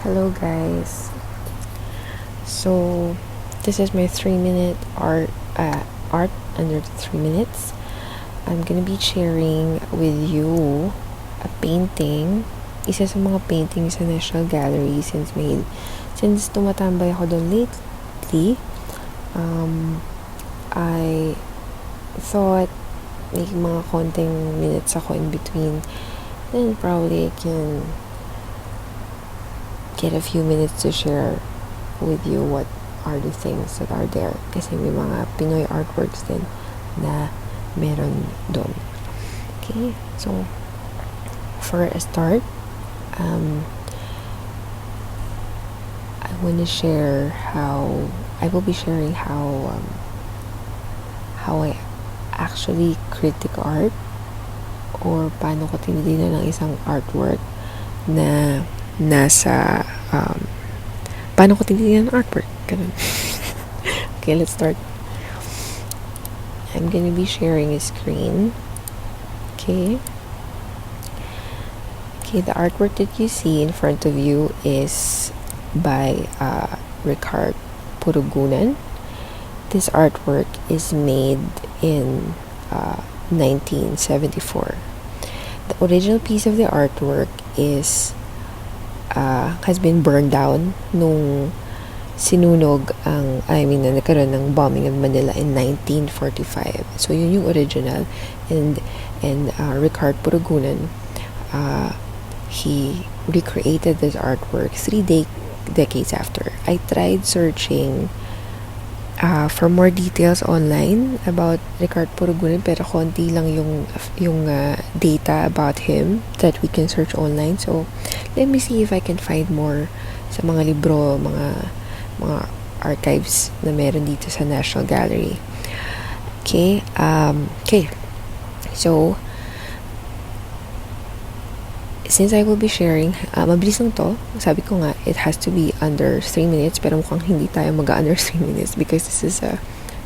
Hello guys. So this is my 3-minute art under 3 minutes. I'm gonna be sharing with you a painting. Isa sa mga paintings sa National Gallery since tumatambay ako doon lately. I thought making mga konting minutes ako in between, then probably I can get a few minutes to share with you what are the things that are there, kasi may mga Pinoy artworks din na meron doon. Okay, so for a start, I want to share how I will be sharing how I actually critic art, or paano ko tinitingnan ng isang artwork na nasa paano ko tinitingnan ng artwork, ganun. Okay, let's start. I'm gonna be sharing a screen. Okay, the artwork that you see in front of you is by Ricarte Puruganan. This artwork is made in 1974. The original piece of the artwork has been burned down nung sinunog nagkaroon ng bombing of Manila in 1945. So yun yung original, and Ricarte Puruganan, he recreated this artwork 3 decades after. I tried searching for more details online about Ricarte Puruganan, pero konti lang yung data about him that we can search online. So let me see if I can find more sa mga libro, mga archives na meron dito sa National Gallery. Okay, so since I will be sharing, mabilis lang to. Sabi ko nga, it has to be under 3 minutes, pero mukhang hindi tayo mag-under 3 minutes because this is a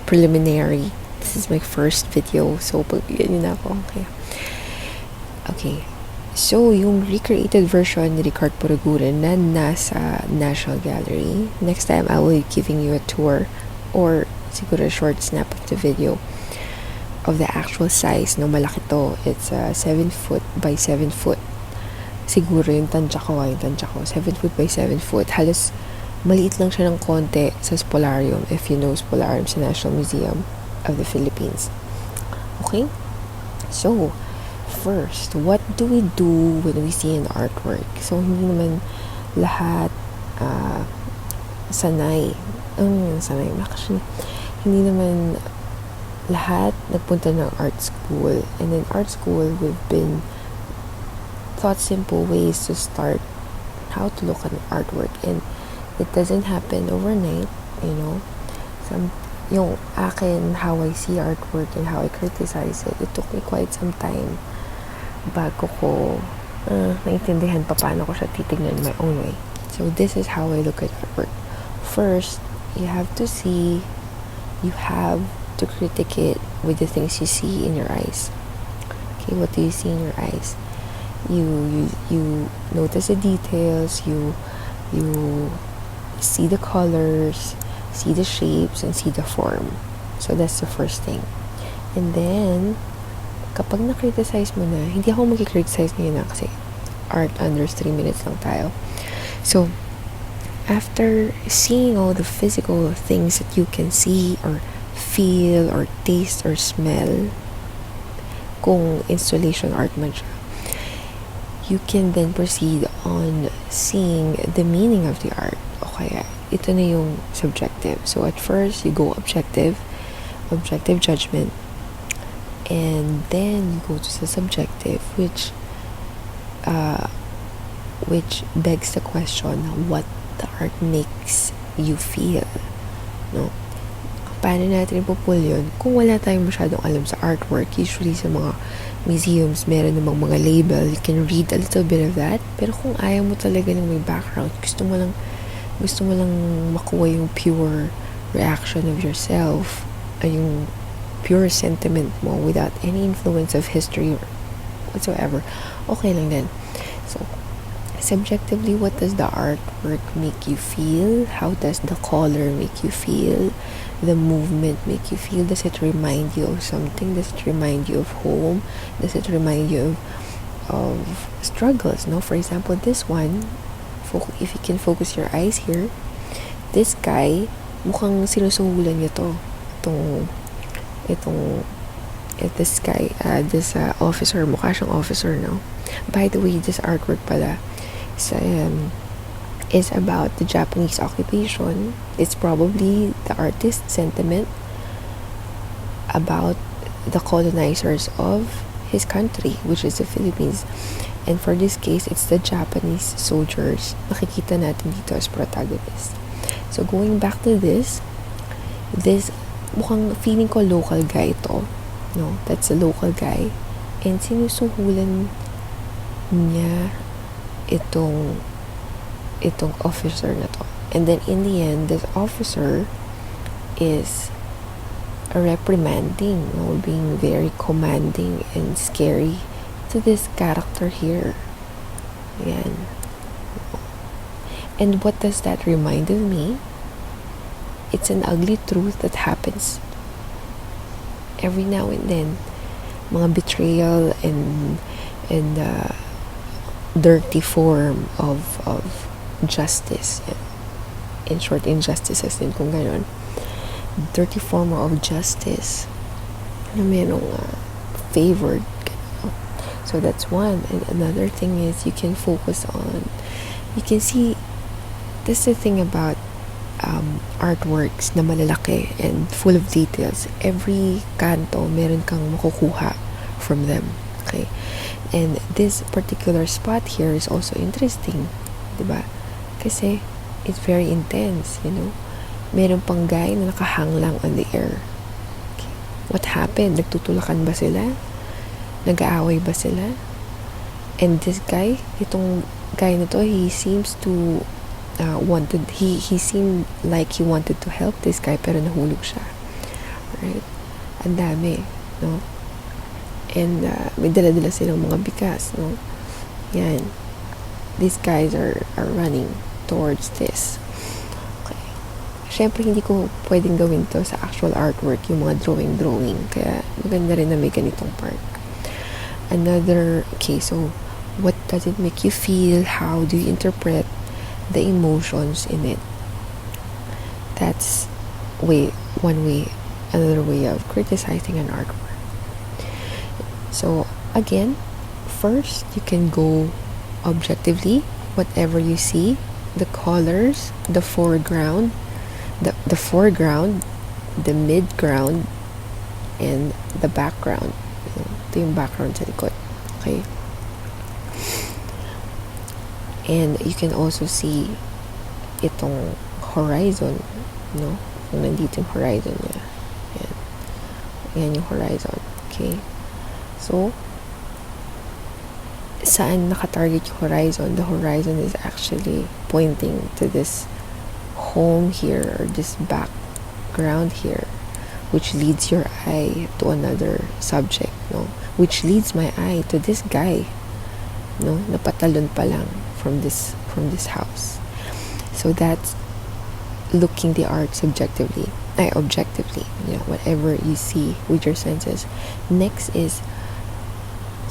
preliminary. This is my first video, so yun na ako. Okay. So, yung recreated version ni Ricarte Puruganan na nasa National Gallery, next time I will be giving you a tour, or siguro a short snap of the video of the actual size. No, malaki to. It's 7 foot by 7 foot. Siguro yung tansya ko, 7 foot by 7 foot. Halos maliit lang siya ng konti sa Spolarium, if you know Spolarium, sa National Museum of the Philippines. Okay? So, first, what do we do when we see an artwork? So, hindi naman lahat sanay. Actually, hindi naman lahat nagpunta ng art school. And in art school, we've been taught simple ways to start how to look at an artwork, and it doesn't happen overnight, yung akin, how I see artwork and how I criticize it took me quite some time bago ko naintindihan paano ko siya titignan my own way. So this is how I look at artwork. First, you have to critique it with the things you see in your eyes. Okay, what do you see in your eyes? You notice the details, you see the colors, see the shapes, and see the form. So that's the first thing. And then, kapag na-criticize mo na, hindi ako mag-criticize ngayon kasi art under 3 minutes lang tayo. So, after seeing all the physical things that you can see or feel or taste or smell, kung installation art man siya, you can then proceed on seeing the meaning of the art. Okay, ito na yung subjective. So at first, you go objective judgment, and then you go to the subjective, which begs the question, what the art makes you feel. No? Paano natin ipupul yun kung wala tayong masyadong alam sa artwork? Usually sa mga museums, meron namang mga label, you can read a little bit of that, pero kung ayaw mo talaga ng may background, gusto mo lang makuha yung pure reaction of yourself, yung pure sentiment mo without any influence of history or whatsoever, okay lang din. So subjectively, what does the artwork make you feel? How does the color make you feel? The movement make you feel? Does it remind you of something? Does it remind you of home? Does it remind you of struggles? No, for example, this one, if you can focus your eyes here, this guy, mukhang sinusuhulan niya to. This guy, this officer, mukha siyang officer, no? By the way, this artwork pala is about the Japanese occupation. It's probably the artist's sentiment about the colonizers of his country, which is the Philippines. And for this case, it's the Japanese soldiers. Makikita natin dito as protagonist. So going back to this mukhang feeling ko local guy to. No, that's a local guy. And sinusuhulan niya itong officer na to. And then in the end, this officer is reprimanding, being very commanding and scary to this character here. Yan. And what does that remind of me? It's an ugly truth that happens every now and then. Mga betrayal and dirty form of justice. In short, injustices din kung ganon. Dirty form of justice na merong favored. So that's one. And another thing is you can see, this is the thing about artworks na malalaki and full of details. Every kanto, meron kang makukuha from them. Okay? And this particular spot here is also interesting. Diba? Kasi it's very intense, Meron pang guy na nakahang lang on the air. Okay. What happened? Nagtutulakan ba sila? Nag-aaway ba sila? And this guy, itong guy na to, he seems to he seemed like he wanted to help this guy, pero nahulog siya. Right? Ang dami, no? And may dala-dala silang mga bigas, no? Yan. These guys are running towards this. Okay. Syempre, hindi ko pwedeng gawin to sa actual artwork, yung mga drawing. Kaya maganda rin na may ganitong part. Okay, so what does it make you feel? How do you interpret the emotions in it? That's another way of criticizing an artwork. So again, first you can go objectively, whatever you see, the colors, the foreground, the the midground, and the background. Ito yung background sa likod. Okay? And you can also see itong horizon, no? Kung nandito yung horizon niya. Ayan. Ayan yung horizon. Okay? So, saan nakatarget yung horizon? The horizon is actually pointing to this home here, or this background here, which leads your eye to another subject, no? Which leads my eye to this guy, no? Napatalon pa lang from this house. So that's looking the art objectively, whatever you see with your senses. Next is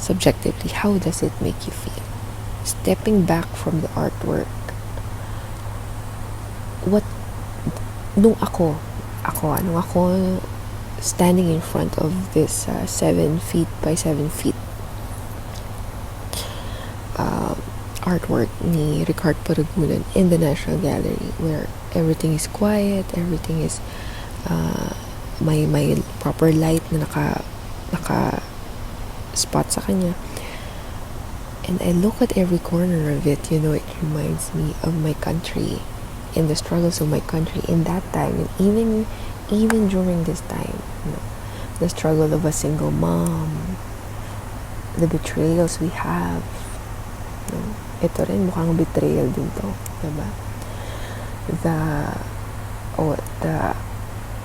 subjectively. How does it make you feel? Stepping back from the artwork, nung ako standing in front of this 7 feet by 7 feet artwork ni Ricarte Puruganan in the National Gallery, where everything is quiet, everything is may proper light na naka spot sa kanya, and I look at every corner of it. It reminds me of my country and the struggles of my country in that time, and even during this time, the struggle of a single mom, the betrayals we have. Ito rin mukhang betrayal din to, diba?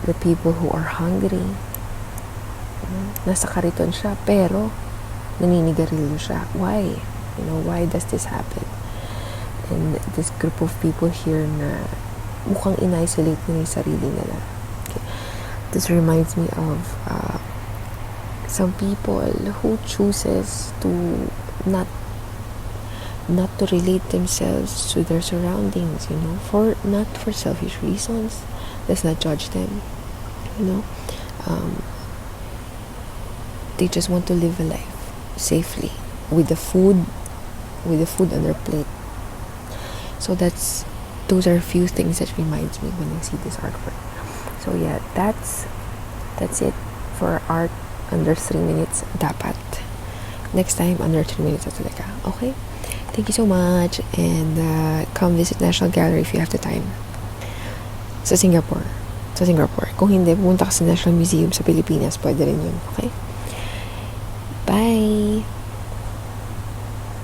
The people who are hungry, nasa kariton siya pero naninigarilyo siya. Why? Why does this happen? and this group of people here na mukhang in-isolate nila yung sarili nila. Okay. This reminds me of some people who chooses to not to relate themselves to their surroundings, not for selfish reasons. Let's not judge them, they just want to live a life safely with the food on their plate. So those are a few things that reminds me when I see this artwork. So yeah, that's it for art under 3 minutes. Dapat next time under 3 minutes na talaga. Okay, thank you so much, and come visit National Gallery if you have the time sa Singapore. Kung hindi, pumunta ka sa National Museum sa Pilipinas, pwede rin yun. Okay, bye.